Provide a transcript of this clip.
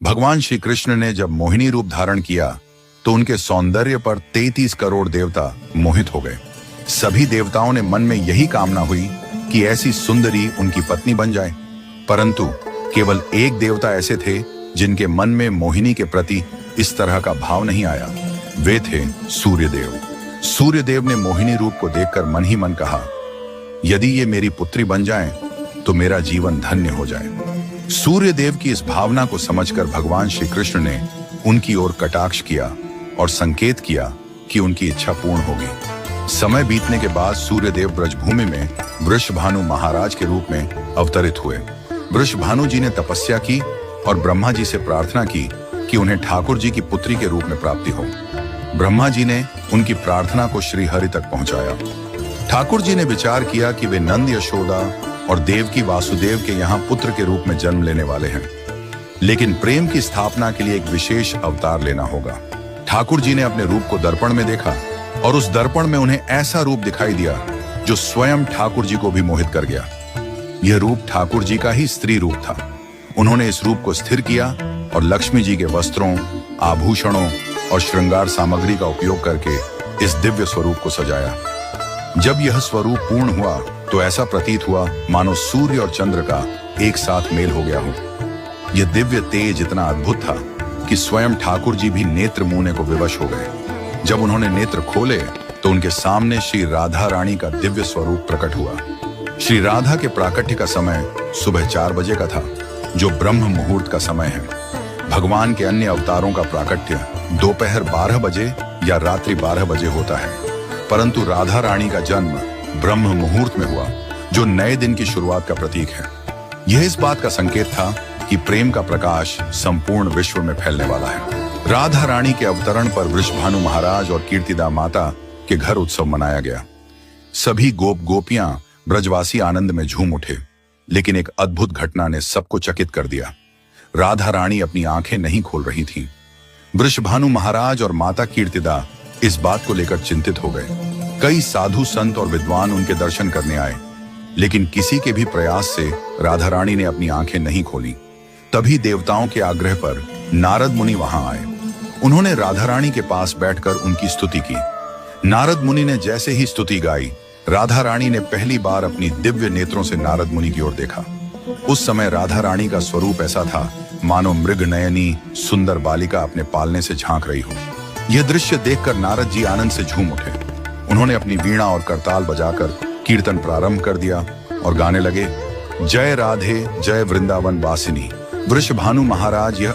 भगवान श्री कृष्ण ने जब मोहिनी रूप धारण किया तो उनके सौंदर्य पर 33 करोड़ देवता मोहित हो गए। सभी देवताओं ने मन में यही कामना हुई कि ऐसी सुंदरी उनकी पत्नी बन जाए, परंतु केवल एक देवता ऐसे थे जिनके मन में मोहिनी के प्रति इस तरह का भाव नहीं आया। वे थे सूर्यदेव। सूर्यदेव ने मोहिनी रूप को देखकर मन ही मन कहा, यदि ये मेरी पुत्री बन जाए तो मेरा जीवन धन्य हो जाए। सूर्यदेव की इस भावना को समझकर भगवान श्री कृष्ण ने उनकी ओर कटाक्ष किया और संकेत किया कि उनकी इच्छा पूर्ण होगी। समय बीतने के बाद सूर्यदेव ब्रजभूमि में वृषभानु महाराज के रूप में अवतरित हुए। वृषभानु जी ने तपस्या की और ब्रह्मा जी से प्रार्थना की कि उन्हें ठाकुर जी की पुत्री के रूप में प्राप्ति हो। ब्रह्मा जी ने उनकी प्रार्थना को श्री हरि तक पहुंचाया। ठाकुर जी ने विचार किया कि वे नंद यशोदा और देवकी वासुदेव के यहाँ पुत्र के रूप में जन्म लेने वाले हैं, लेकिन प्रेम की स्थापना के लिए एक विशेष अवतार लेना होगा। ठाकुर जी ने अपने रूप को दर्पण में देखा और उस दर्पण में उन्हें ऐसा रूप दिखाई दिया जो स्वयं ठाकुर जी को भी मोहित कर गया। यह रूप ठाकुर जी का ही स्त्री रूप था। उन्होंने इस रूप को स्थिर किया और लक्ष्मी जी के वस्त्रों, आभूषणों और श्रृंगार सामग्री का उपयोग करके इस दिव्य स्वरूप को सजाया। जब यह स्वरूप पूर्ण हुआ तो ऐसा प्रतीत हुआ मानो सूर्य और चंद्र का एक साथ मेल हो गया हो। यह दिव्य तेज इतना अद्भुत था कि स्वयं ठाकुर जी भी नेत्र मूने को विवश हो गए। जब उन्होंने नेत्र खोले तो उनके सामने श्री राधा रानी का दिव्य स्वरूप प्रकट हुआ। श्री राधा के प्राकट्य का समय सुबह 4 बजे का था, जो ब्रह्म मुहूर्त का समय है। भगवान के अन्य अवतारों का प्राकट्य दोपहर 12 बजे या रात्रि 12 बजे होता है, परंतु राधा रानी का जन्म ब्रह्म मुहूर्त में हुआ, जो नए दिन की शुरुआत का प्रतीक है। यह इस बात का संकेत था कि प्रेम का प्रकाश संपूर्ण विश्व में फैलने वाला है। राधा रानी के अवतरण पर वृषभानु महाराज और कीर्तिदा माता के घर उत्सव मनाया गया। सभी गोप गोपियां ब्रजवासी आनंद में झूम उठे, लेकिन एक अद्भुत घटना ने सबको चकित कर दिया। राधा रानी अपनी आंखें नहीं खोल रही थीं। वृषभानु महाराज और माता कीर्तिदा इस बात को लेकर चिंतित हो गए। कई साधु संत और विद्वान उनके दर्शन करने आए, लेकिन किसी के भी प्रयास से राधा रानी ने अपनी आंखें नहीं खोली। तभी देवताओं के आग्रह पर नारद मुनि वहां आए। उन्होंने राधा रानी के पास बैठकर उनकी स्तुति की। नारद मुनि ने जैसे ही स्तुति गाई, राधा रानी ने पहली बार अपनी दिव्य नेत्रों से नारद मुनि की ओर देखा। उस समय राधा रानी का स्वरूप ऐसा था मानो मृग नयनी सुंदर बालिका अपने पालने से झांक रही हो। यह दृश्य देखकर नारद जी आनंद से झूम उठे। उन्होंने अपनी वीणा और करताल बजाकर कीर्तन प्रारंभ कर दिया और गाने लगे, जय राधे जय वृंदावन वासिनी। वृषभानु महाराज यह